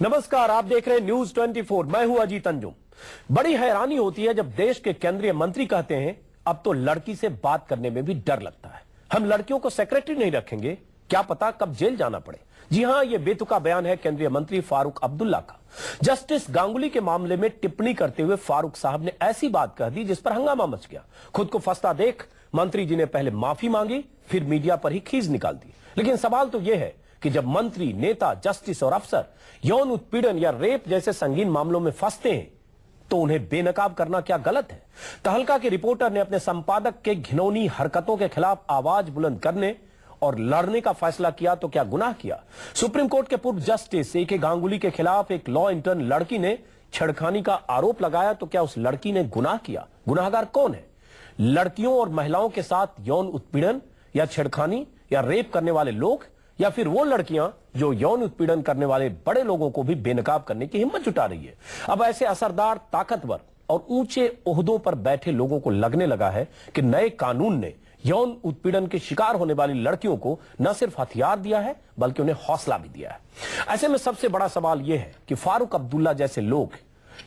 नमस्कार, आप देख रहे हैं न्यूज 24। मैं हूं अजीत अंजुम। बड़ी हैरानी होती है जब देश के केंद्रीय मंत्री कहते हैं अब तो लड़की से बात करने में भी डर लगता है। हम लड़कियों को सेक्रेटरी नहीं रखेंगे, क्या पता कब जेल जाना पड़े। जी हां, यह बेतुका बयान है केंद्रीय मंत्री फारूक अब्दुल्ला का। जस्टिस गांगुली के मामले में टिप्पणी करते हुए फारूक साहब ने ऐसी बात कह दी जिस पर हंगामा मच गया। खुद को फंसता देख मंत्री जी ने पहले माफी मांगी, फिर मीडिया पर ही खींच निकाल दी। लेकिन सवाल तो यह है कि जब मंत्री, नेता, जस्टिस और अफसर यौन उत्पीड़न या रेप जैसे संगीन मामलों में फंसते हैं तो उन्हें बेनकाब करना क्या गलत है? तहलका के रिपोर्टर ने अपने संपादक के घिनौनी हरकतों के खिलाफ आवाज बुलंद करने और लड़ने का फैसला किया तो क्या गुनाह किया? सुप्रीम कोर्ट के पूर्व जस्टिस ए.के. गांगुली के खिलाफ एक लॉ इंटर्न लड़की ने छेड़खानी का आरोप लगाया तो क्या उस लड़की ने गुनाह किया? गुनाहगार कौन है? लड़कियों और महिलाओं के साथ यौन उत्पीड़न या छेड़खानी या रेप करने वाले लोग, या फिर वो लड़कियां जो यौन उत्पीड़न करने वाले बड़े लोगों को भी बेनकाब करने की हिम्मत जुटा रही है? अब ऐसे असरदार, ताकतवर और ऊंचे ओहदों पर बैठे लोगों को लगने लगा है कि नए कानून ने यौन उत्पीड़न के शिकार होने वाली लड़कियों को न सिर्फ हथियार दिया है बल्कि उन्हें हौसला भी दिया है। ऐसे में सबसे बड़ा सवाल यह है कि फारूक अब्दुल्ला जैसे लोग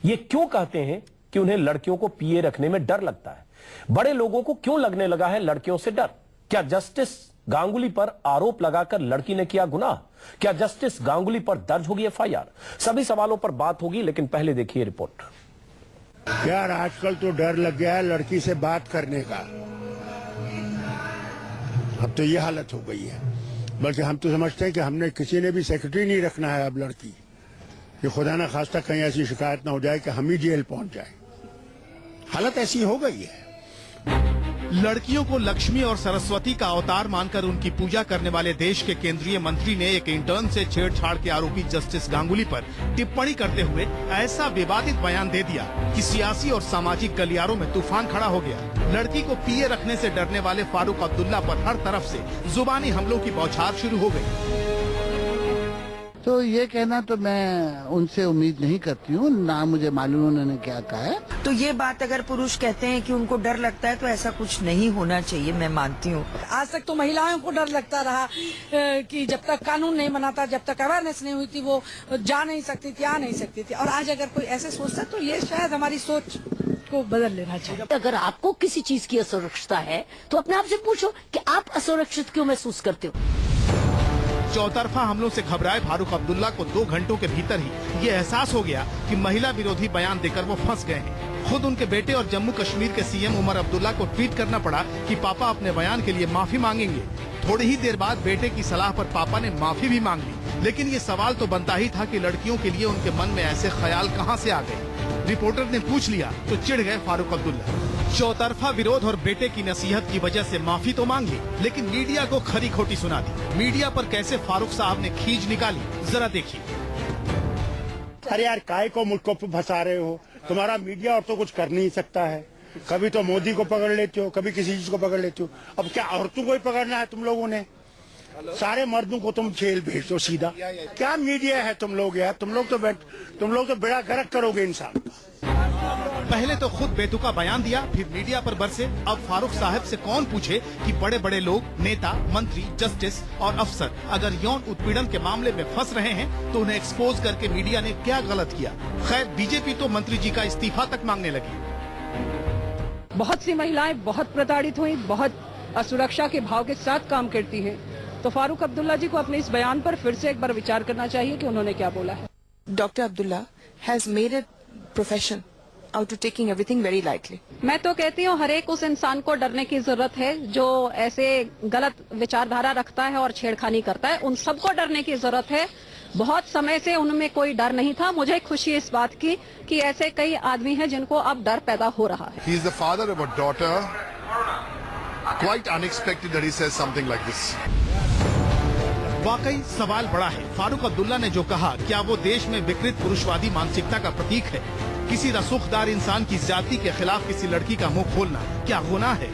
ये क्यों कहते हैं कि उन्हें लड़कियों को पीए रखने में डर लगता है? बड़े लोगों को क्यों लगने लगा है लड़कियों से डर? क्या जस्टिस गांगुली पर आरोप लगाकर लड़की ने किया गुनाह? क्या जस्टिस गांगुली पर दर्ज होगी एफआईआर? सभी सवालों पर बात होगी, लेकिन पहले देखिए रिपोर्ट। यार, आजकल तो डर लग गया है लड़की से बात करने का। अब तो ये हालत हो गई है। बल्कि हम तो समझते हैं कि हमने किसी ने भी सेक्रेटरी नहीं रखना है अब लड़की, कि खुदा ना खास्ता कहीं ऐसी शिकायत ना हो जाए कि हम ही जेल पहुंच जाए। हालत ऐसी हो गई है। लड़कियों को लक्ष्मी और सरस्वती का अवतार मानकर उनकी पूजा करने वाले देश के केंद्रीय मंत्री ने एक इंटर्न से छेड़छाड़ के आरोपी जस्टिस गांगुली पर टिप्पणी करते हुए ऐसा विवादित बयान दे दिया कि सियासी और सामाजिक गलियारों में तूफान खड़ा हो गया। लड़की को पीए रखने से डरने वाले फारूक अब्दुल्ला पर हर तरफ से जुबानी हमलों की बौछार शुरू हो गई। तो ये कहना तो मैं उनसे उम्मीद नहीं करती हूँ, ना मुझे मालूम उन्होंने क्या कहा है। तो ये बात अगर पुरुष कहते हैं कि उनको डर लगता है तो ऐसा कुछ नहीं होना चाहिए, मैं मानती हूँ। आज तक तो महिलाओं को डर लगता रहा कि जब तक कानून नहीं बना था, जब तक अवेयरनेस नहीं हुई थी, वो जा नहीं सकती थी, आ नहीं सकती थी। और आज अगर कोई ऐसे सोचता है तो ये शायद हमारी सोच को बदल लेना चाहिए। अगर आपको किसी चीज की असुरक्षितता है तो अपने आप से पूछो कि आप असुरक्षित क्यों महसूस करते हो। चौतरफा हमलों से घबराए फारूक अब्दुल्ला को 2 घंटों के भीतर ही ये एहसास हो गया कि महिला विरोधी बयान देकर वो फंस गए हैं। खुद उनके बेटे और जम्मू कश्मीर के सीएम उमर अब्दुल्ला को ट्वीट करना पड़ा कि पापा अपने बयान के लिए माफी मांगेंगे। थोड़ी ही देर बाद बेटे की सलाह पर पापा ने माफी भी मांग ली। लेकिन ये सवाल तो बनता ही था कि लड़कियों के लिए उनके मन में ऐसे ख्याल कहाँ से आ गए। रिपोर्टर ने पूछ लिया तो चिढ़ गए फारूक अब्दुल्ला। चौतरफा विरोध और बेटे की नसीहत की वजह से माफी तो मांग ली, लेकिन मीडिया को खरी खोटी सुना दी। मीडिया पर कैसे फारूक साहब ने खींच निकाली, जरा देखिए। अरे यार, काय को मुझको फंसा रहे हो? तुम्हारा मीडिया और तो कुछ कर नहीं सकता है। कभी तो मोदी को पकड़ लेते हो, कभी किसी चीज को पकड़ लेते हो। अब क्या औरतों को ही पकड़ना है तुम लोगों ने? सारे मर्दों को तुम जेल भेज दो सीधा। क्या मीडिया है तुम लोग यार? तुम लोग तो बेड़ा गर्क करोगे इंसान का। पहले तो खुद बेतुका बयान दिया, फिर मीडिया पर बरसे। अब फारूक साहब से कौन पूछे कि बड़े बड़े लोग, नेता, मंत्री, जस्टिस और अफसर अगर यौन उत्पीड़न के मामले में फंस रहे हैं तो उन्हें एक्सपोज करके मीडिया ने क्या गलत किया। खैर, बीजेपी तो मंत्री जी का इस्तीफा तक मांगने लगी। बहुत सी महिलाएं बहुत प्रताड़ित हुई, बहुत असुरक्षा के भाव के साथ काम करती है। तो फारूक अब्दुल्ला जी को अपने इस बयान पर फिर से एक बार विचार करना चाहिए कि उन्होंने क्या बोला है। Doctor Abdullah has made it profession out to taking everything very lightly. मैं तो कहती हूँ हर एक उस इंसान को डरने की जरूरत है जो ऐसे गलत विचारधारा रखता है और छेड़खानी करता है। उन सबको डरने की जरूरत है। बहुत समय से उनमें कोई डर नहीं था। मुझे खुशी इस बात की कि ऐसे कई आदमी हैं जिनको अब डर पैदा हो रहा है। He is the father of a daughter. Quite unexpected that he says something like this. वाकई सवाल बड़ा है। फारूक अब्दुल्ला ने जो कहा, क्या वो देश में विकृत पुरुषवादी मानसिकता का प्रतीक है? किसी रसूखदार इंसान की जाति के खिलाफ किसी लड़की का मुंह खोलना क्या गुनाह है?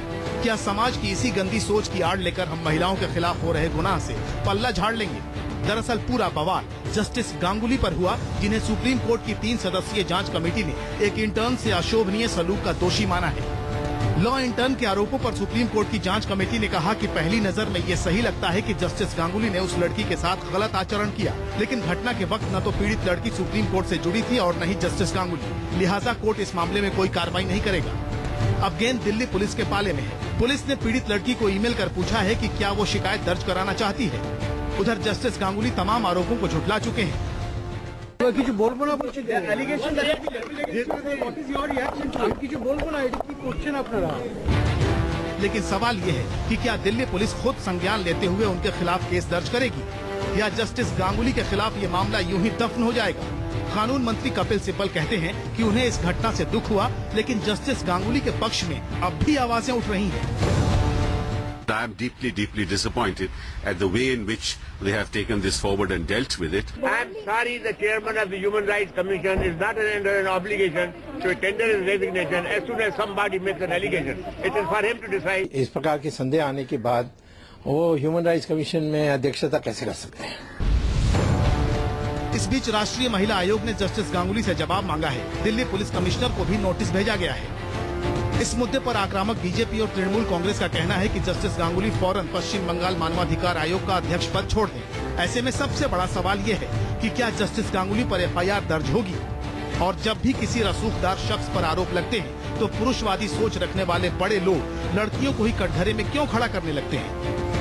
क्या समाज की इसी गंदी सोच की आड़ लेकर हम महिलाओं के खिलाफ हो रहे गुनाह से पल्ला झाड़ लेंगे? दरअसल पूरा बवाल जस्टिस गांगुली पर हुआ, जिन्हें सुप्रीम कोर्ट की 3 सदस्यीय जांच कमेटी ने एक इंटर्न से अशोभनीय सलूक का दोषी माना है। लॉ इंटर्न के आरोपों पर सुप्रीम कोर्ट की जांच कमेटी ने कहा कि पहली नजर में ये सही लगता है कि जस्टिस गांगुली ने उस लड़की के साथ गलत आचरण किया, लेकिन घटना के वक्त न तो पीड़ित लड़की सुप्रीम कोर्ट से जुड़ी थी और न ही जस्टिस गांगुली, लिहाजा कोर्ट इस मामले में कोई कार्रवाई नहीं करेगा। अब गेंद दिल्ली पुलिस के पाले में है। पुलिस ने पीड़ित लड़की को ईमेल कर पूछा है कि क्या वो शिकायत दर्ज कराना चाहती है। उधर जस्टिस गांगुली तमाम आरोपों को झुठला चुके हैं। কিছু বলবো না বলছে allegation what is your reaction আমি কিছু বলবো না এটা কি করছেন আপনারা लेकिन सवाल ये है कि क्या दिल्ली पुलिस खुद संज्ञान लेते हुए उनके खिलाफ केस दर्ज करेगी या जस्टिस गांगुली के खिलाफ ये मामला यूं ही दफन हो जाएगा। कानून मंत्री कपिल सिब्बल कहते हैं कि उन्हें इस घटना से दुख हुआ, लेकिन जस्टिस गांगुली के पक्ष में अब भी आवाजें उठ रही हैं। I am deeply, deeply disappointed at the way in which they have taken this forward and dealt with it. I am sorry the chairman of the Human Rights Commission is not under an obligation to tender his resignation as soon as somebody makes an allegation. It is for him to decide. इस प्रकार के संदेह आने के बाद वो human rights commission में अध्यक्षता कैसे कर सकते हैं। इस बीच राष्ट्रीय महिला आयोग ने जस्टिस गांगुली से जवाब मांगा है। दिल्ली पुलिस कमिश्नर को भी नोटिस भेजा गया है। इस मुद्दे पर आक्रामक बीजेपी और तृणमूल कांग्रेस का कहना है कि जस्टिस गांगुली फौरन पश्चिम बंगाल मानवाधिकार आयोग का अध्यक्ष पद छोड़ दें। ऐसे में सबसे बड़ा सवाल ये है कि क्या जस्टिस गांगुली पर एफआईआर दर्ज होगी, और जब भी किसी रसूखदार शख्स पर आरोप लगते हैं तो पुरुषवादी सोच रखने वाले बड़े लोग लड़कियों को ही कटघरे में क्यों खड़ा करने लगते हैं।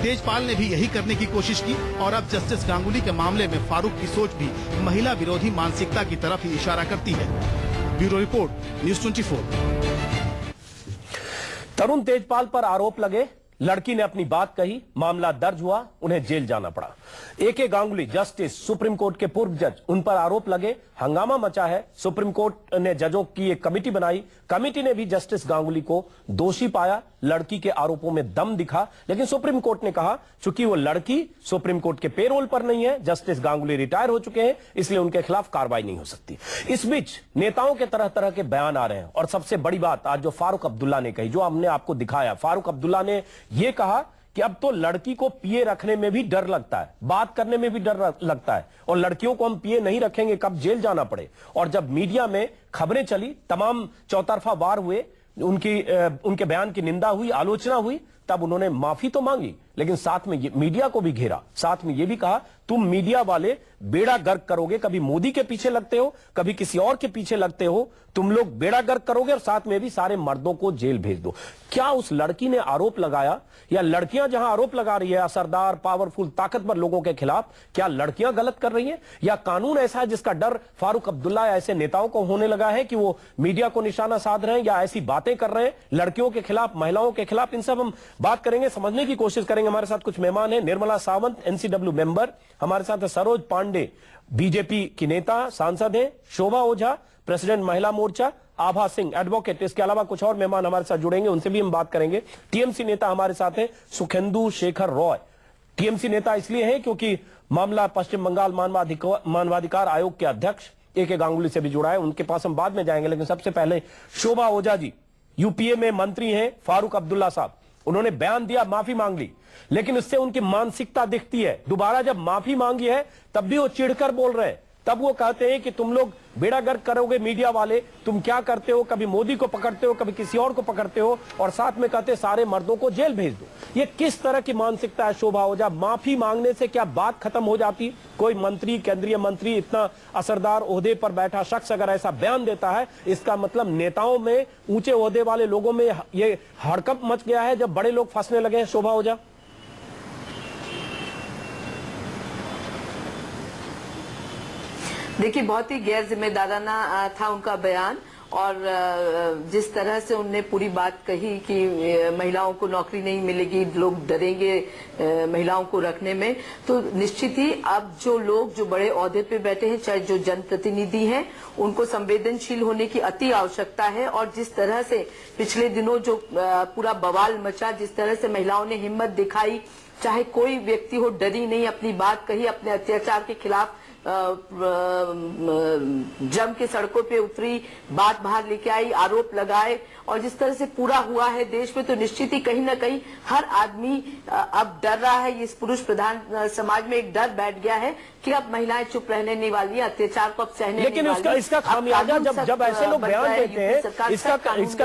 तेजपाल ने भी यही करने की कोशिश की और अब जस्टिस गांगुली के मामले में फारूक की सोच भी महिला विरोधी मानसिकता की तरफ ही इशारा करती है। Bureau report, news 24। तरुण तेजपाल पर आरोप लगे, लड़की ने अपनी बात कही, मामला दर्ज हुआ, उन्हें जेल जाना पड़ा। एके गांगुली जस्टिस, सुप्रीम कोर्ट के पूर्व जज, उन पर आरोप लगे, हंगामा मचा है। सुप्रीम कोर्ट ने जजों की एक कमेटी बनाई। कमेटी ने भी जस्टिस गांगुली को दोषी पाया, लड़की के आरोपों में दम दिखा, लेकिन सुप्रीम कोर्ट ने कहा चूंकि वो लड़की सुप्रीम कोर्ट के पेरोल पर नहीं है, जस्टिस गांगुली रिटायर हो चुके हैं, इसलिए उनके खिलाफ कार्रवाई नहीं हो सकती। इस बीच नेताओं के तरह तरह के बयान आ रहे हैं और सबसे बड़ी बात आज जो फारूक अब्दुल्ला ने कही, जो हमने आपको दिखाया, फारूक अब्दुल्ला ने यह कहा कि अब तो लड़की को पीए रखने में भी डर लगता है, बात करने में भी डर लगता है, और लड़कियों को हम पीए नहीं रखेंगे कब जेल जाना पड़े। और जब मीडिया में खबरें चली, तमाम चौतरफा वार हुए, उनके बयान की निंदा हुई, आलोचना हुई, तब उन्होंने माफी तो मांगी, लेकिन साथ में मीडिया को भी घेरा, साथ में यह भी कहा तुम मीडिया वाले बेड़ा गर्क करोगे, कभी मोदी के पीछे लगते हो, कभी किसी और के पीछे लगते हो, तुम लोग बेड़ा गर्क करोगे और साथ में भी सारे मर्दों को जेल भेज दो। क्या उस लड़की ने आरोप लगाया, या लड़कियां जहां आरोप लगा रही है असरदार, पावरफुल, ताकतवर लोगों के खिलाफ, क्या लड़कियां गलत कर रही हैं, या कानून ऐसा है जिसका डर फारूक अब्दुल्ला ऐसे नेताओं को होने लगा है कि वो मीडिया को निशाना साध रहे हैं या ऐसी बातें कर रहे हैं लड़कियों के खिलाफ, महिलाओं के खिलाफ। इन सब हम बात करेंगे, समझने की कोशिश करेंगे। हमारे साथ कुछ मेहमान हैं, निर्मला सावंत, एनसीडब्ल्यू मेंबर, हमारे साथ है सरोज पांडे, बीजेपी की नेता, सांसद है, शोभा ओझा, प्रेसिडेंट महिला मोर्चा, आभा सिंह, एडवोकेट, इसके अलावा कुछ और मेहमान हमारे साथ जुड़ेंगे, उनसे भी हम बात करेंगे। टीएमसी नेता हमारे साथ हैं सुखेंदु शेखर रॉय। टीएमसी नेता इसलिए हैं क्योंकि मामला पश्चिम बंगाल मानवाधिकार आयोग के अध्यक्ष एके गांगुली से भी जुड़ा है, उनके पास हम बाद में जाएंगे, लेकिन सबसे पहले शोभा ओझा जी, यूपीए में मंत्री हैं फारूक अब्दुल्ला साहब, उन्होंने बयान दिया, माफी मांग ली, लेकिन इससे उनकी मानसिकता दिखती है। दोबारा जब माफी मांगी है तब भी वो चिढ़कर बोल रहे हैं, तब वो कहते हैं कि तुम लोग बेड़ा गर्क करोगे मीडिया वाले, तुम क्या करते हो, कभी मोदी को पकड़ते हो, कभी किसी और को पकड़ते हो, और साथ में कहते सारे मर्दों को जेल भेज दो। ये किस तरह की मानसिकता है शोभा ओझा? माफी मांगने से क्या बात खत्म हो जाती? कोई मंत्री, केंद्रीय मंत्री, इतना असरदार ओहदे पर बैठा शख्स अगर ऐसा बयान देता है, इसका मतलब नेताओं में, ऊंचे ओहदे वाले लोगों में ये हड़कंप मच गया है जब बड़े लोग फंसने लगे हैं। शोभा ओझा, देखिए, बहुत ही गैर जिम्मेदाराना था उनका बयान, और जिस तरह से उनने पूरी बात कही कि महिलाओं को नौकरी नहीं मिलेगी, लोग डरेंगे महिलाओं को रखने में, तो निश्चित ही अब जो लोग जो बड़े ओहदे पे बैठे हैं, चाहे जो जनप्रतिनिधि हैं, उनको संवेदनशील होने की अति आवश्यकता है। और जिस तरह से पिछले दिनों जो पूरा बवाल मचा, जिस तरह से महिलाओं ने हिम्मत दिखाई, चाहे कोई व्यक्ति हो, डरी नहीं, अपनी बात कही, अपने अत्याचार के खिलाफ जम के सड़कों पे उतरी, बात बाहर लेके आई, आरोप लगाए और जिस तरह से पूरा हुआ है देश में, तो निश्चित ही कहीं ना कहीं हर आदमी अब डर रहा है। इस पुरुष प्रधान समाज में एक डर बैठ गया है कि अब महिलाएं चुप रहने नहीं वाली, अत्याचार को अब सहने लेकिन नहीं वाली। इसका खामियाजा जब ऐसे लोग बयान देते हैं, इसका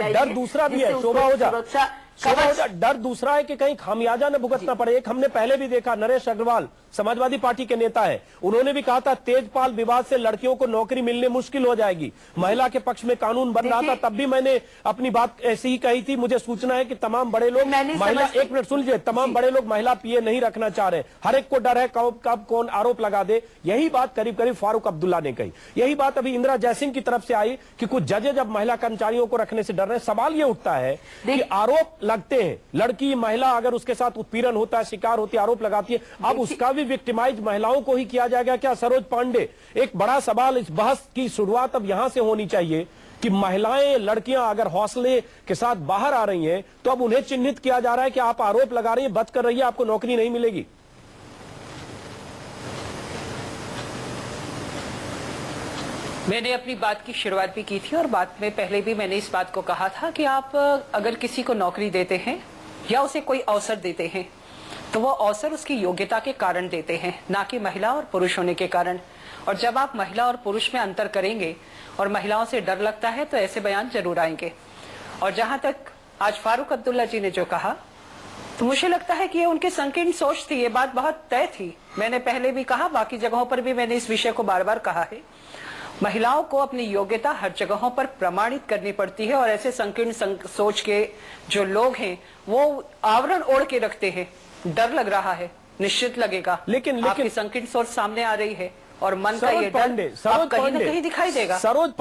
डर दूसरा भी है। शोभा ओझा, डर दूसरा है कि कहीं खामियाजा न भुगतना पड़े। एक हमने पहले भी देखा, नरेश अग्रवाल समाजवादी पार्टी के नेता है, उन्होंने भी कहा था तेजपाल विवाद से लड़कियों को नौकरी मिलने मुश्किल हो जाएगी। महिला के पक्ष में कानून बन रहा था, तब भी मैंने अपनी बात ऐसी ही कही थी। मुझे सूचना है कि तमाम बड़े लोग महिला, एक मिनट सुन लीजिए, तमाम बड़े लोग महिला पीए नहीं रखना चाह रहे। हर एक को डर है कब कौन आरोप लगा दे। यही बात करीब करीब फारूक अब्दुल्ला ने कही। यही बात अभी इंदिरा जयसिंह की तरफ से आई कि कुछ जजें जब महिला कर्मचारियों को रखने से डर रहे हैं। सवाल ये उठता है कि आरोप लगते हैं, लड़की महिला अगर उसके साथ उत्पीड़न होता है, शिकार होती है, आरोप लगाती है, अब उसका भी विक्टिमाइज महिलाओं को ही किया जाएगा क्या? सरोज पांडे, एक बड़ा सवाल, इस बहस की शुरुआत अब यहां से होनी चाहिए कि महिलाएं, लड़कियां अगर हौसले के साथ बाहर आ रही हैं तो अब उन्हें चिन्हित किया जा रहा है कि आप आरोप लगा रही हैं, बच कर रही है, आपको नौकरी नहीं मिलेगी। मैंने अपनी बात की शुरुआत भी की थी और बात में पहले भी मैंने इस बात को कहा था कि आप अगर किसी को नौकरी देते हैं या उसे कोई अवसर देते हैं तो वो अवसर उसकी योग्यता के कारण देते हैं, ना कि महिला और पुरुष होने के कारण। और जब आप महिला और पुरुष में अंतर करेंगे और महिलाओं से डर लगता है तो ऐसे बयान जरूर आएंगे। और जहां तक आज फारूक अब्दुल्ला जी ने जो कहा, तो मुझे लगता है कि ये उनकी संकीर्ण सोच थी, ये बात बहुत तय थी। मैंने पहले भी कहा, बाकी जगहों पर भी मैंने इस विषय को बार बार कहा है, महिलाओं को अपनी योग्यता हर जगहों पर प्रमाणित करनी पड़ती है। और ऐसे संकीर्ण सोच के जो लोग हैं वो आवरण ओढ़ के रखते हैं। डर लग रहा है, निश्चित लगेगा, लेकिन आपकी संकीर्ण सोच सामने आ रही है और मन का ये डर अब कहीं न कहीं दिखाई देगा। सरोज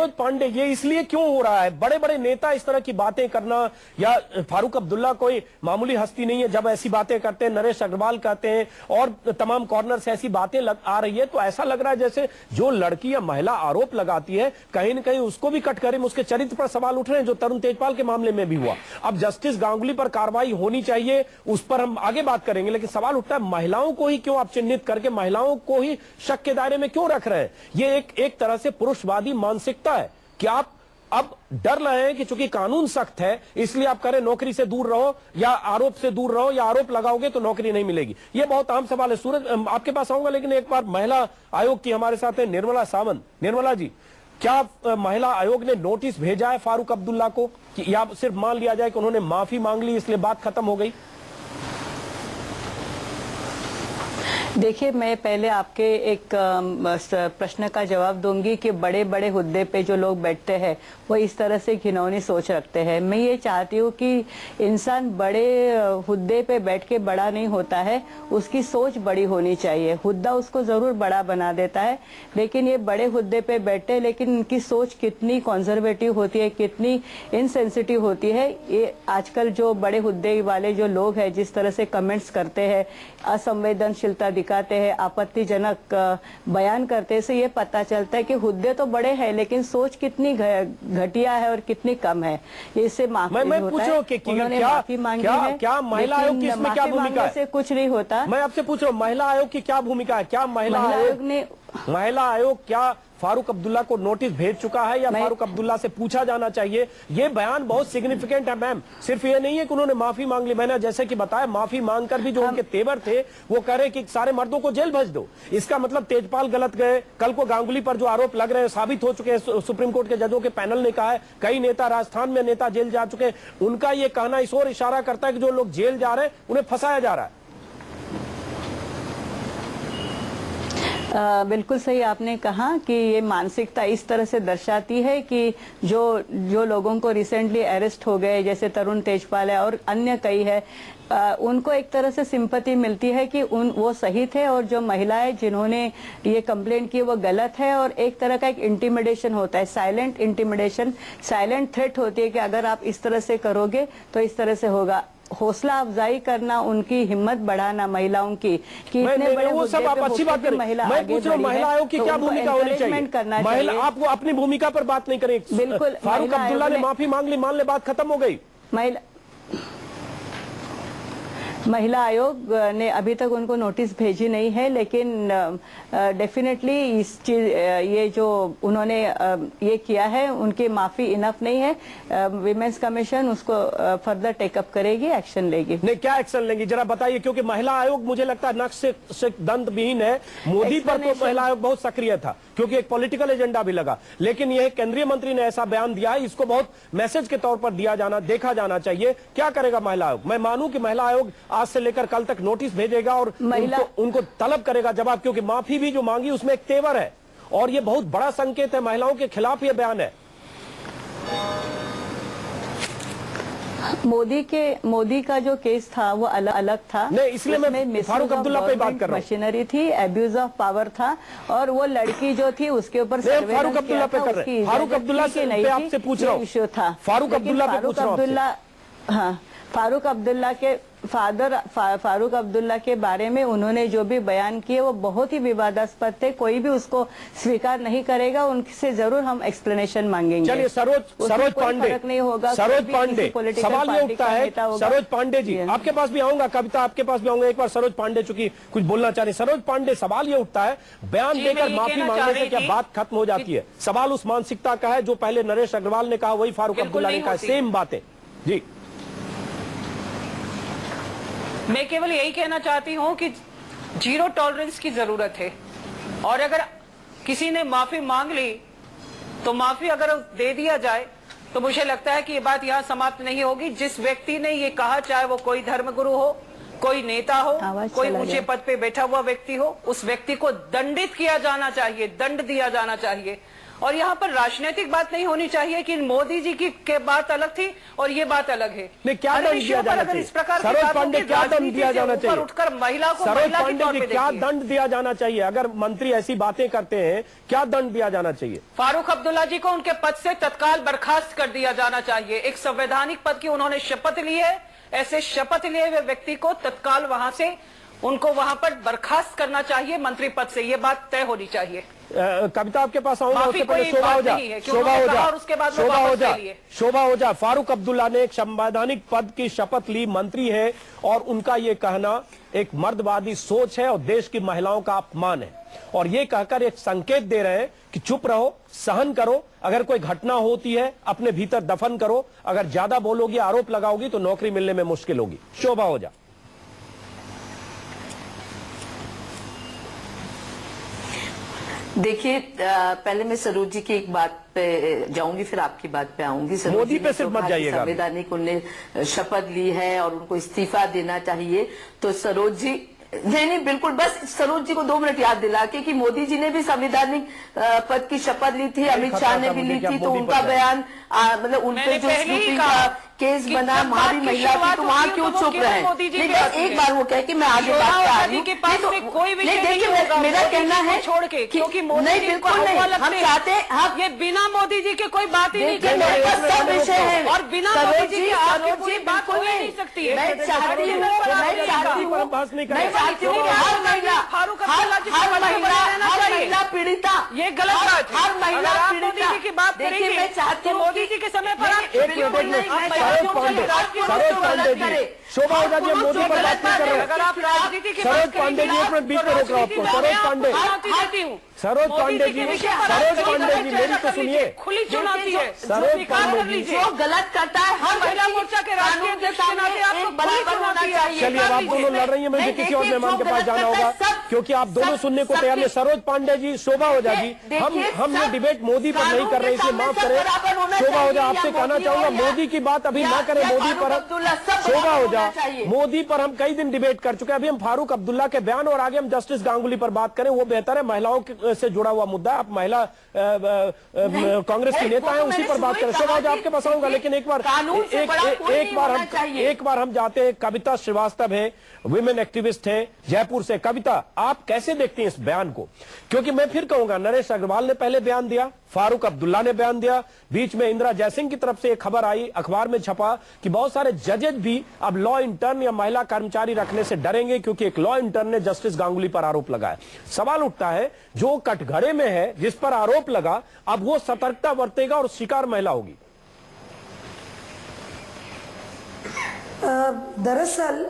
पांडे, ये इसलिए क्यों हो रहा है? बड़े बड़े नेता इस तरह की बातें करना, या फारूक अब्दुल्ला कोई मामूली हस्ती नहीं है, जब ऐसी बातें करते हैं, नरेश अग्रवाल कहते हैं और तमाम कॉर्नर से ऐसी बातें आ रही है, तो ऐसा लग रहा है जैसे जो लड़की या महिला आरोप लगाती है कहीं न कहीं उसको भी कटघरे में उसके चरित्र पर सवाल उठ रहे हैं, जो तरुण तेजपाल के मामले में भी हुआ। अब जस्टिस गांगुली पर कार्रवाई होनी चाहिए, उस पर हम आगे बात करेंगे, लेकिन सवाल उठता है महिलाओं को ही क्यों आप चिन्हित करके महिलाओं को ही शक के दायरे में क्यों रख रहे हैं? ये एक तरह से पुरुषवादी मानसिकता है कि आप अब डर रहे हैं कि चूंकि कानून सख्त है इसलिए आप करें नौकरी से दूर रहो या आरोप से दूर रहो, या आरोप लगाओगे तो नौकरी नहीं मिलेगी। ये बहुत आम सवाल है। सूरज, आपके पास आऊंगा, लेकिन एक बार महिला आयोग की हमारे साथ है निर्मला सावंत। निर्मला जी, क्या महिला आयोग ने नोटिस भेजा है फारूक अब्दुल्ला को, कि या सिर्फ मान लिया जाए कि उन्होंने माफी मांग ली इसलिए बात खत्म हो गई? देखिए, मैं पहले आपके एक प्रश्न का जवाब दूंगी कि बड़े बड़े हुद्दे पे जो लोग बैठते हैं वो इस तरह से घिनौनी सोच रखते हैं। मैं ये चाहती हूँ कि इंसान बड़े हुद्दे पे बैठ के बड़ा नहीं होता है, उसकी सोच बड़ी होनी चाहिए। हुद्दा उसको जरूर बड़ा बना देता है, लेकिन ये बड़े हुद्दे पे बैठते हैं लेकिन उनकी सोच कितनी कंजर्वेटिव होती है, कितनी इनसेंसिटिव होती है। ये आजकल जो बड़े हुद्दे वाले जो लोग हैं जिस तरह से कमेंट्स करते हैं, असंवेदनशीलता दिखाते हैं, आपत्तिजनक बयान करते हैं, से ये पता चलता है कि हुद्दे तो बड़े हैं लेकिन सोच कितनी घटिया है और कितनी कम है। इससे माफी होता है, उन्होंने माफी मांगी है, क्या महिला आयोग की इसमें क्या भूमिका है? से कुछ नहीं होता। मैं आपसे पूछ रहा हूँ, महिला आयोग की क्या भूमिका है? क्या महिला आयोग क्या फारूक अब्दुल्ला को नोटिस भेज चुका है या फारूक अब्दुल्ला से पूछा जाना चाहिए? ये बयान बहुत सिग्निफिकेंट है मैम। सिर्फ ये नहीं है कि उन्होंने माफी मांग ली, मैंने जैसे कि बताया माफी मांगकर भी जो उनके तेवर थे वो कह रहे कि सारे मर्दों को जेल भेज दो। इसका मतलब तेजपाल गलत गए। कल को गांगुली पर जो आरोप लग रहे हैं साबित हो चुके हैं, सुप्रीम कोर्ट के जजों के पैनल ने कहा है। कई नेता, राजस्थान में नेता जेल जा चुके हैं। उनका ये कहना इस ओर इशारा करता है कि जो लोग जेल जा रहे हैं उन्हें फंसाया जा रहा है। बिल्कुल सही आपने कहा कि ये मानसिकता इस तरह से दर्शाती है कि जो लोगों को रिसेंटली अरेस्ट हो गए, जैसे तरुण तेजपाल है और अन्य कई है, उनको एक तरह से सिंपैथी मिलती है कि वो सही थे और जो महिलाएं जिन्होंने ये कंप्लेंट की वो गलत है। और एक तरह का एक इंटिमिडेशन होता है, साइलेंट इंटिमिडेशन, साइलेंट थ्रेट होती है कि अगर आप इस तरह से करोगे तो इस तरह से होगा। हौसला अफजाई करना, उनकी हिम्मत बढ़ाना महिलाओं की, कि इतने बड़े वो सब आप अच्छी बात करें। मैं पूछ रहा हूँ महिला आयोग की क्या भूमिका होनी चाहिए? महिला, आप वो अपनी भूमिका पर बात नहीं करें। बिल्कुल, फारूक अब्दुल्ला ने माफी मांग ली, मान ले, बात खत्म हो गई। महिला आयोग ने अभी तक उनको नोटिस भेजी नहीं है, लेकिन डेफिनेटली इस चीज ये जो उन्होंने ये किया है उनकी माफी इनफ नहीं है। विमेंस कमीशन उसको फर्दर टेकअप करेगी, एक्शन लेगी। नहीं, क्या एक्शन लेंगी जरा बताइए, क्योंकि महिला आयोग मुझे लगता है नक्श से दंतविहीन है। मोदी पर तो महिला आयोग बहुत सक्रिय था क्योंकि एक पॉलिटिकल एजेंडा भी लगा, लेकिन यह केंद्रीय मंत्री ने ऐसा बयान दिया है, इसको बहुत मैसेज के तौर पर देखा जाना चाहिए। क्या करेगा महिला आयोग? मैं मानूं कि महिला आयोग आज से लेकर कल तक नोटिस भेजेगा और उनको तलब करेगा जवाब, क्योंकि माफी भी जो मांगी उसमें एक तेवर है और ये बहुत बड़ा संकेत है, महिलाओं के खिलाफ ये बयान है। मोदी का जो केस था वो अलग था। नहीं, इसलिए मैं फारूक अब्दुल्ला पे बात कर रहा हूँ। मशीनरी थी, एब्यूज ऑफ पावर था और वो लड़की जो थी उसके ऊपर फारूक अब्दुल्ला पे कर रहे हैं। फारूक अब्दुल्ला से आपसे पूछ रहा हूँ, इश्यू था फारूक अब्दुल्ला पे पूछ रहा हूँ। हाँ, फारूक अब्दुल्ला के फादर फारूक अब्दुल्ला के बारे में उन्होंने जो भी बयान किए वो बहुत ही विवादास्पद थे। कोई भी उसको स्वीकार नहीं करेगा, उनसे जरूर हम एक्सप्लेनेशन मांगेंगे। चलिए, सरोज पांडे नहीं होगा। सरोज पांडे, सवाल ये उठता है, सरोज पांडे जी आपके पास भी आऊंगा, कविता आपके पास भी आऊंगा। एक बार सरोज पांडे चूंकि कुछ बोलना चाह रहे। सरोज पांडे, सवाल ये उठता है, बयान देकर माफी मांगने से क्या बात खत्म हो जाती है? सवाल उस मानसिकता का है जो पहले नरेश अग्रवाल ने कहा, वही फारूक अब्दुल्ला ने कहा, सेम बातें। जी, मैं केवल यही कहना चाहती हूं कि जीरो टॉलरेंस की जरूरत है और अगर किसी ने माफी मांग ली तो माफी अगर दे दिया जाए तो मुझे लगता है कि ये बात यहां समाप्त नहीं होगी। जिस व्यक्ति ने ये कहा, चाहे वो कोई धर्मगुरु हो, कोई नेता हो, कोई ऊंचे पद पे बैठा हुआ व्यक्ति हो, उस व्यक्ति को दंडित किया जाना चाहिए, दंड दिया जाना चाहिए। और यहाँ पर राजनीतिक बात नहीं होनी चाहिए कि मोदी जी की बात अलग थी और ये बात अलग है। नहीं, क्या दंड दिया जाना चाहिए? सरोज पांडे, क्या दंड दिया जाना चाहिए? उठकर महिला को सरोज पांडे जी, क्या दंड दिया जाना चाहिए? अगर मंत्री ऐसी बातें करते हैं, क्या दंड दिया जाना चाहिए? फारूक अब्दुल्ला जी को उनके पद से तत्काल बर्खास्त कर दिया जाना चाहिए। एक संवैधानिक पद की उन्होंने शपथ ली है, ऐसे शपथ लिए हुए व्यक्ति को तत्काल वहां से उनको वहां पर बर्खास्त करना चाहिए मंत्री पद से। ये बात तय होनी चाहिए। कविता आपके पास आऊंगा, उससे पहले शोभा हो जा। फारूक अब्दुल्ला ने एक संवैधानिक पद की शपथ ली, मंत्री है, और उनका ये कहना एक मर्दवादी सोच है और देश की महिलाओं का अपमान है। और ये कहकर एक संकेत दे रहे हैं कि चुप रहो, सहन करो, अगर कोई घटना होती है अपने भीतर दफन करो, अगर ज्यादा बोलोगी, आरोप लगाओगी तो नौकरी मिलने में मुश्किल होगी। शोभा हो जा। देखिए, पहले मैं सरोज जी की एक बात पे जाऊंगी, फिर आपकी बात पे आऊंगी। मोदी पे सिर्फ मत जाइएगा। संवैधानिक उन्होंने शपथ ली है और उनको इस्तीफा देना चाहिए। तो सरोज जी, नहीं, बिल्कुल, बस सरोज जी को 2 मिनट याद दिला के कि मोदी जी ने भी संवैधानिक पद की शपथ ली थी, अमित शाह ने भी ली थी, तो उनका बयान मतलब उन पे जो स्नूपिंग का केस बना, वहां भी महिला थी, तो वहां क्यों चुप रहे? एक बार वो कहे कि मैं आगे बात कर रही हूँ। नहीं, देखिए, मेरा कहना है छोड़ के, क्योंकि नहीं, बिल्कुल नहीं, हम चाहते हैं ये बिना मोदी जी के कोई बात ही नहीं सब विषय है और बिना मोदी जी के आगे कोई बात हो नहीं सकती है। मैं चाहती हूँ हर महिला पीड़िता, ये गलत बात है। हर महिला पीड़िता की बात करेंगे, मैं चाहती हूँ मोदी जी के समय पर सरोज पांडे जी, शोभा हो जाती है, मोदी पर बात नहीं कर रहे। अगर आप राजनीति की सरोज पांडे जी, एक मिनट बीच में रोक रहा हूं आपको। सरोज पांडे जी, मेरी तो सुनिए। खुली चुनौती है सरोज पांडे जी, जो गलत करता है हर महिला मोर्चा के राष्ट्रीय अध्यक्ष के नाते आपको बराबर होना चाहिए। चलिए, अब आप दोनों लड़ रही हैं, मुझे किसी और मेहमान के पास जाना होगा क्योंकि आप दोनों सुनने को तैयार नहीं। सरोज पांडे जी, शोभा हो जाएगी, हम ये डिबेट मोदी पर नहीं कर रहे, इसलिए माफ करें। शोभा हो जा, आपसे कहना चाहूंगा मोदी की बात अभी ना करें। मोदी पर शोभा हो जा, मोदी पर हम कई दिन डिबेट कर चुके हैं। अभी हम फारूक अब्दुल्ला के बयान और आगे हम जस्टिस गांगुली पर बात करें, वो बेहतर है। महिलाओं से जुड़ा हुआ मुद्दा, आप महिला कांग्रेस की नेता है, उसी पर बात करें। शोभा हो जा, आपके पास आऊंगा, लेकिन एक बार हम जाते हैं। कविता श्रीवास्तव है, विमेन एक्टिविस्ट है जयपुर से। कविता, आप कैसे देखते हैं इस बयान को? क्योंकि मैं फिर कहूंगा, नरेश अग्रवाल ने पहले बयान दिया, फारूक अब्दुल्ला ने बयान दिया, बीच में इंदिरा जयसिंह की तरफ से एक खबर आई, अखबार में छपा कि बहुत सारे जजेज भी अब लॉ इंटर्न या महिला कर्मचारी रखने से डरेंगे क्योंकि एक लॉ इंटर्न ने जस्टिस गांगुली पर आरोप लगाया। सवाल उठता है, जो कटघरे में है, जिस पर आरोप लगा, अब वो सतर्कता बरतेगा और शिकार महिला होगी। दरअसल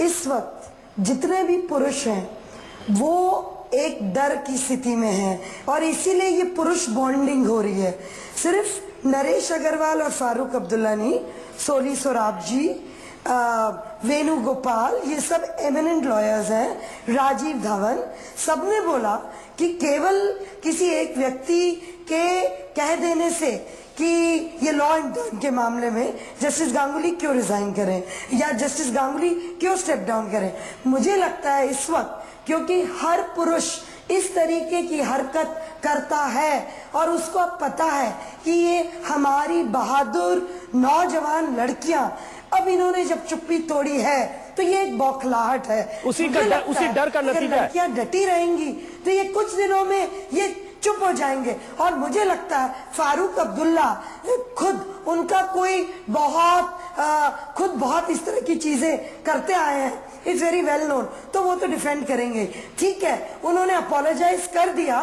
इस वक्त जितने भी पुरुष हैं वो एक डर की स्थिति में हैं और इसीलिए ये पुरुष बॉन्डिंग हो रही है। सिर्फ नरेश अग्रवाल और फारूक अब्दुल्ला नहीं, सोली सोराब जी, वेणुगोपाल, ये सब एमिनेंट लॉयर्स हैं, राजीव धवन, सबने बोला कि केवल किसी एक व्यक्ति के कह देने से कि ये लॉ एंड ऑर्डर के मामले में जस्टिस गांगुली क्यों रिजाइन करें या जस्टिस गांगुली क्यों स्टेप डाउन करें। मुझे लगता है इस वक्त क्योंकि हर पुरुष इस तरीके की हरकत करता है और उसको अब पता है कि ये हमारी बहादुर नौजवान लड़कियां, अब इन्होंने जब चुप्पी तोड़ी है तो ये एक बौखलाहट है। उसी डर का नतीजा है। लड़कियां डटी रहेंगी तो ये कुछ दिनों में ये चुप हो जाएंगे और मुझे लगता है फारूक अब्दुल्ला खुद उनका कोई खुद बहुत इस तरह की चीजें करते आए हैं, इट्स वेरी वेल नोन, तो वो तो डिफेंड करेंगे। ठीक है, उन्होंने अपोलोजाइज कर दिया,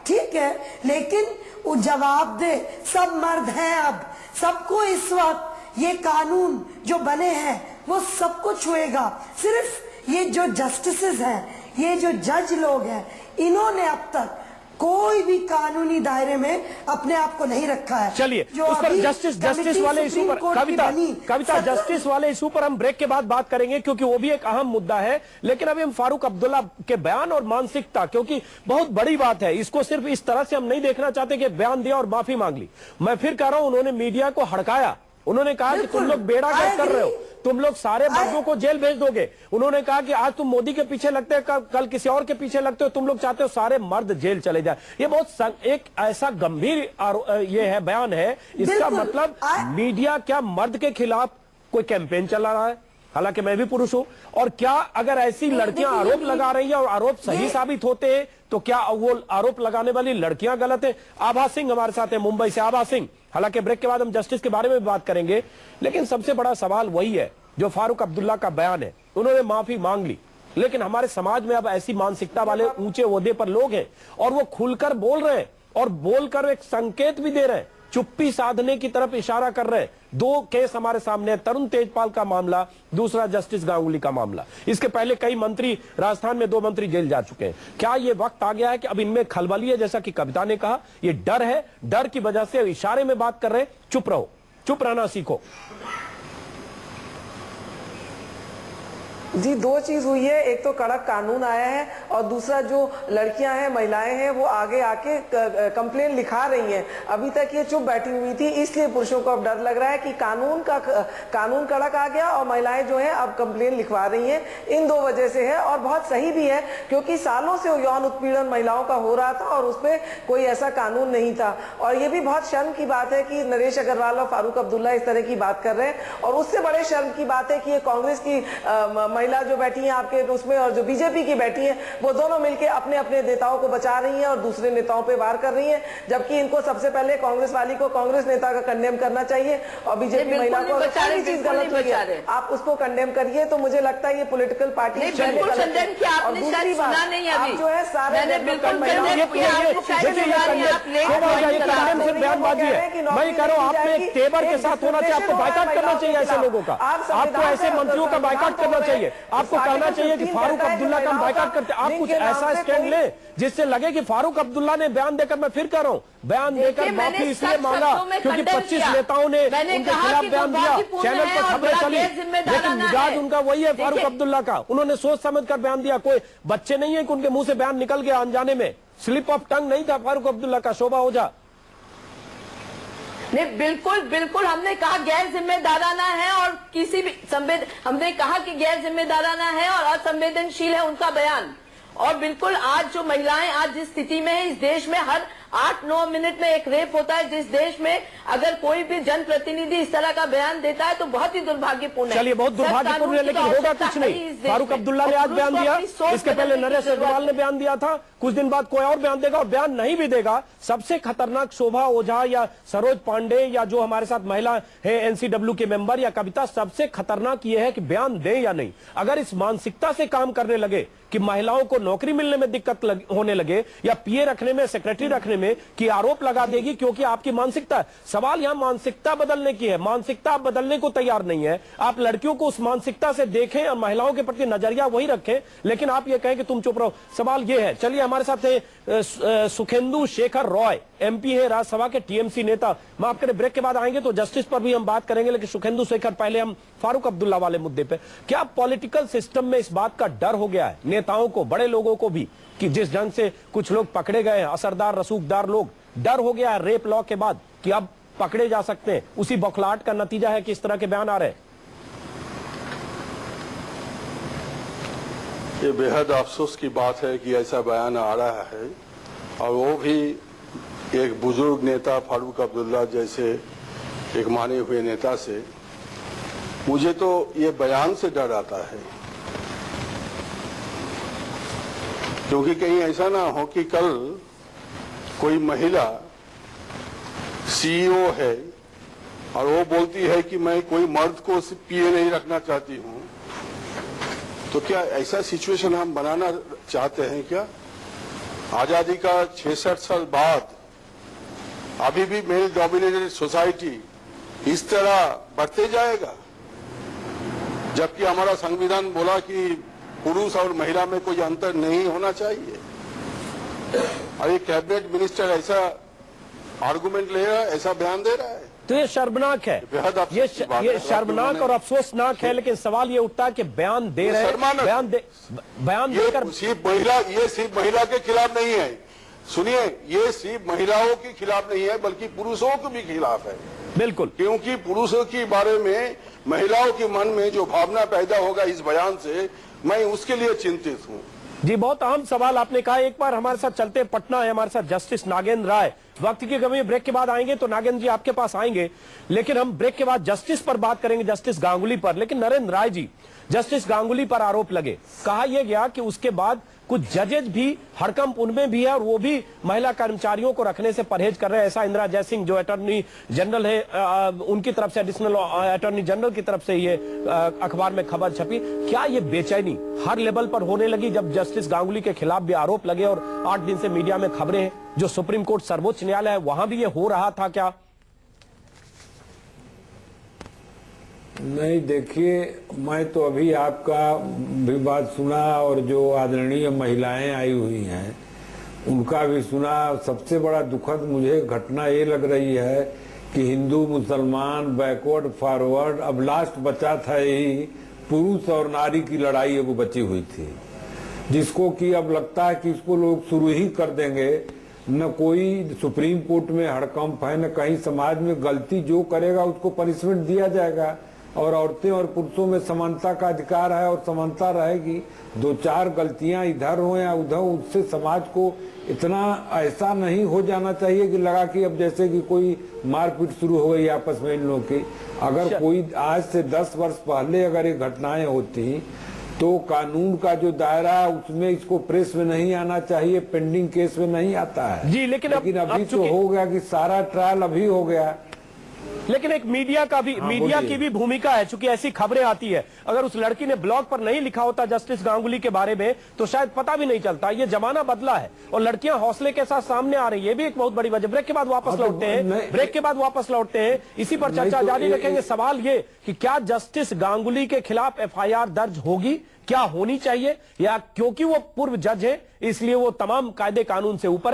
ठीक है, लेकिन वो जवाब दे। सब मर्द हैं, अब सबको इस वक्त ये कानून जो बने हैं वो सबको छुएगा। सिर्फ ये जो जस्टिसेस हैं, ये जो जज लोग हैं, इन्होंने अब तक कोई भी कानूनी दायरे में अपने आप को नहीं रखा है। चलिए उस पर जस्टिस वाले इशू पर कविता जस्टिस वाले इशू पर हम ब्रेक के बाद बात करेंगे क्योंकि वो भी एक अहम मुद्दा है। लेकिन अभी हम फारूक अब्दुल्ला के बयान और मानसिकता, क्योंकि बहुत बड़ी बात है, इसको सिर्फ इस तरह से हम नहीं देखना चाहते कि बयान दिया और माफी मांग ली। मैं फिर कह रहा हूं, उन्होंने मीडिया को हड़काया। उन्होंने कहा कि तुम लोग बेड़ा गर्क कर रहे हो, तुम लोग सारे मर्दों को जेल भेज दोगे। उन्होंने कहा कि आज तुम मोदी के पीछे लगते हो, कल किसी और के पीछे लगते हो, तुम लोग चाहते हो सारे मर्द जेल चले जाए। ये बहुत एक ऐसा गंभीर ये है बयान है। इसका मतलब मीडिया क्या मर्द के खिलाफ कोई कैंपेन चला रहा है? हालांकि मैं भी पुरुष हूं, और क्या अगर ऐसी लड़कियां आरोप लगा रही है और आरोप सही साबित होते हैं तो क्या वो आरोप लगाने वाली लड़कियां गलत है? आभा सिंह हमारे साथ है मुंबई से। आभा सिंह, हालांकि ब्रेक के बाद हम जस्टिस के बारे में भी बात करेंगे, लेकिन सबसे बड़ा सवाल वही है जो फारूक अब्दुल्ला का बयान है। उन्होंने माफी मांग ली, लेकिन हमारे समाज में अब ऐसी मानसिकता वाले ऊंचे ओहदे पर लोग हैं और वो खुलकर बोल रहे हैं और बोलकर एक संकेत भी दे रहे हैं, चुप्पी साधने की तरफ इशारा कर रहे हैं। दो केस हमारे सामने, तरुण तेजपाल का मामला, दूसरा जस्टिस गांगुली का मामला। इसके पहले कई मंत्री, राजस्थान में 2 मंत्री जेल जा चुके हैं। क्या ये वक्त आ गया है कि अब इनमें खलबली है? जैसा कि कविता ने कहा, ये डर है, डर की वजह से इशारे में बात कर रहे हैं। चुप रहो, चुप रहना सीखो। जी, 2 चीज हुई है, एक तो कड़क कानून आया है और दूसरा जो लड़कियां हैं, महिलाएं हैं, वो आगे आके कंप्लेन लिखा रही हैं। अभी तक ये चुप बैठी हुई थी, इसलिए पुरुषों को अब डर लग रहा है कि कानून कड़क आ गया और महिलाएं जो है अब कंप्लेन लिखवा रही हैं। इन 2 वजह से है और बहुत सही भी है क्योंकि सालों से यौन उत्पीड़न महिलाओं का हो रहा था और उसमें कोई ऐसा कानून नहीं था। और ये भी बहुत शर्म की बात है कि नरेश अग्रवाल और फारूक अब्दुल्ला इस तरह की बात कर रहे हैं। और उससे बड़े शर्म की बात है कि ये कांग्रेस की महिला जो बैठी हैं आपके उसमें और जो बीजेपी की बैठी हैं, वो दोनों मिलकर अपने अपने नेताओं को बचा रही हैं और दूसरे नेताओं पे वार कर रही हैं। जबकि इनको सबसे पहले कांग्रेस वाली को कांग्रेस नेता का कंडेम करना चाहिए और बीजेपी महिला को सारी चीज गलत हुई है, आप उसको कंडेम करिए। तो मुझे लगता है ये पॉलिटिकल पार्टी और दूसरी बात आप जो है सारे बयानबाजी है। मैं कह रहा हूँ आपने एक तेवर के साथ होना चाहिए, आपको बाइकाट करना चाहिए ऐसे लोगों का, आपको ऐसे मंत्रियों का बाइकाट करना चाहिए। आपको कहना चाहिए कि फारूक अब्दुल्ला का हम बाइकाट करते। आप कुछ ऐसा स्टैंड ले जिससे लगे कि फारूक अब्दुल्ला ने बयान देकर, मैं फिर कह रहा हूँ, बयान देकर माफी इसलिए मांगा क्योंकि 25 नेताओं ने उनके खिलाफ बयान दिया, चैनल पर खबरें चली, लेकिन मिजाज उनका वही है फारूक अब्दुल्ला का। उन्होंने सोच समझ कर बयान दिया। कोई बच्चे नहीं है कि उनके मुंह से बयान निकल गया अनजाने में, स्लिप ऑफ टंग नहीं था फारूक अब्दुल्ला का। शोभा ओझा, नहीं, बिल्कुल बिल्कुल, हमने कहा गैर जिम्मेदाराना है और किसी भी हमने कहा कि गैर जिम्मेदाराना है और असंवेदनशील है उनका बयान। और बिल्कुल आज जो महिलाएं आज जिस स्थिति में है, इस देश में हर 8-9 मिनट में एक रेप होता है। जिस देश में अगर कोई भी जनप्रतिनिधि इस तरह का बयान देता है तो बहुत ही दुर्भाग्यपूर्ण है। चलिए, बहुत दुर्भाग्यपूर्ण है, लेकिन होगा कुछ नहीं। फारूक अब्दुल्ला ने आज बयान दिया, इसके पहले नरेश अग्रवाल ने बयान दिया था, कुछ दिन बाद कोई और बयान देगा और बयान नहीं भी देगा। सबसे खतरनाक शोभा ओझा या सरोज पांडे या जो हमारे साथ महिला है एनसीडब्ल्यू के मेंबर या कविता, सबसे खतरनाक यह है कि बयान दे या नहीं। अगर इस मानसिकता से काम करने लगे कि महिलाओं को नौकरी मिलने में दिक्कत होने लगे या पीए रखने में, सेक्रेटरी रखने में, कि आरोप लगा देगी क्योंकि आपकी मानसिकता है। सवाल यहां मानसिकता बदलने की है। मानसिकता आप बदलने को तैयार नहीं है। आप लड़कियों को उस मानसिकता से देखें और महिलाओं के प्रति नजरिया वही रखें, लेकिन आप ये कहें कि तुम चुप रहो। सवाल ये है। चलिए, हमारे साथ है सुखेंदु शेखर रॉय, एमपी है, राज्यसभा के टीएमसी नेता। माफ करें, ब्रेक के बाद आएंगे तो जस्टिस पर भी हम बात करेंगे, लेकिन सुखेंदु शेखर, पहले हम फारूक अब्दुल्ला वाले मुद्दे पे, क्या पॉलिटिकल सिस्टम में इस बात का डर हो गया है नेताओं को, बड़े लोगों को भी, कि जिस ढंग से कुछ लोग पकड़े गए हैं, असरदार रसूखदार लोग, डर हो गया है रेप लॉ के बाद कि अब पकड़े जा सकते हैं? उसी बौखलाहट का नतीजा है कि इस तरह के बयान आ रहे हैं। ये बेहद अफसोस की बात है कि ऐसा बयान आ रहा है, और वो भी एक बुजुर्ग नेता फारूक अब्दुल्ला जैसे एक माने हुए नेता से। मुझे तो ये बयान से डर आता है, क्योंकि कहीं ऐसा ना हो कि कल कोई महिला सीईओ है और वो बोलती है कि मैं कोई मर्द को पीए नहीं रखना चाहती हूं। तो क्या ऐसा सिचुएशन हम बनाना चाहते हैं क्या? आजादी का 66 साल बाद अभी भी मेल डोमिनेटेड सोसाइटी इस तरह बढ़ते जाएगा, जबकि हमारा संविधान बोला कि पुरुष और महिला में कोई अंतर नहीं होना चाहिए। और ये कैबिनेट मिनिस्टर ऐसा आर्गुमेंट ले रहा है, ऐसा बयान दे रहा है, तो ये शर्मनाक है। ये शर्मनाक और अफसोसनाक है। लेकिन सवाल ये उठता है कि बयान दे रहे हैं, बयान देकर सिर्फ महिला के खिलाफ नहीं है। सुनिए, ये सिर्फ महिलाओं के खिलाफ नहीं है, बल्कि पुरुषों के भी खिलाफ है। बिल्कुल, क्योंकि पुरुषों के बारे में महिलाओं के मन में जो भावना पैदा होगा इस बयान से, मैं उसके लिए चिंतित हूँ। जी, बहुत अहम सवाल आपने कहा। एक बार हमारे साथ चलते, पटना है हमारे साथ जस्टिस नागेंद्र राय। वक्त की कमी, ब्रेक के बाद आएंगे तो नागेंद्र जी आपके पास आएंगे, लेकिन हम ब्रेक के बाद जस्टिस पर बात करेंगे, जस्टिस गांगुली पर। लेकिन नरेंद्र राय जी, जस्टिस गांगुली पर आरोप लगे, कहा यह गया कि उसके बाद कुछ जजेज भी हड़कंप उनमें भी है और वो भी महिला कर्मचारियों को रखने से परहेज कर रहे हैं। ऐसा इंदिरा जयसिंह जो अटॉर्नी जनरल है, उनकी तरफ से, एडिशनल अटॉर्नी जनरल की तरफ से ये अखबार में खबर छपी। क्या ये बेचैनी हर लेवल पर होने लगी जब जस्टिस गांगुली के खिलाफ भी आरोप लगे और 8 दिन से मीडिया में खबरें हैं? जो सुप्रीम कोर्ट, सर्वोच्च न्यायालय है, वहां भी ये हो रहा था क्या? नहीं, देखिए, मैं तो अभी आपका भी बात सुना और जो आदरणीय महिलाएं आई हुई हैं उनका भी सुना। सबसे बड़ा दुखद मुझे घटना ये लग रही है कि हिंदू मुसलमान, बैकवर्ड फॉरवर्ड, अब लास्ट बचा था यही पुरुष और नारी की लड़ाई अब बची हुई थी, जिसको कि अब लगता है कि इसको लोग शुरू ही कर देंगे। न कोई सुप्रीम कोर्ट में हड़कंप है, न कहीं समाज में गलती जो करेगा उसको पनिशमेंट दिया जाएगा, और औरतें और पुरुषों में समानता का अधिकार है और समानता रहेगी। 2-4 गलतियां इधर हो या उधर, उससे समाज को इतना ऐसा नहीं हो जाना चाहिए कि लगा कि अब जैसे कि कोई मारपीट शुरू हो गई आपस में इन लोगों की। अगर कोई आज से 10 वर्ष पहले अगर ये घटनाएं होती तो कानून का जो दायरा है उसमें इसको प्रेस में नहीं आना चाहिए, पेंडिंग केस में नहीं आता है जी। लेकिन अभी तो हो गया कि सारा ट्रायल अभी हो गया। लेकिन एक मीडिया का भी, मीडिया की भी भूमिका है, चूंकि ऐसी खबरें आती है। अगर उस लड़की ने ब्लॉग पर नहीं लिखा होता जस्टिस गांगुली के बारे में तो शायद पता भी नहीं चलता। ये जमाना बदला है और लड़कियां हौसले के साथ सामने आ रही है, ये भी एक बहुत बड़ी वजह। ब्रेक के बाद वापस लौटते हैं, इसी पर चर्चा जारी रखेंगे। सवाल ये कि क्या जस्टिस गांगुली के खिलाफ एफआईआर दर्ज होगी, क्या होनी चाहिए, या क्योंकि वो पूर्व जज है इसलिए वो तमाम कायदे कानून से ऊपर है?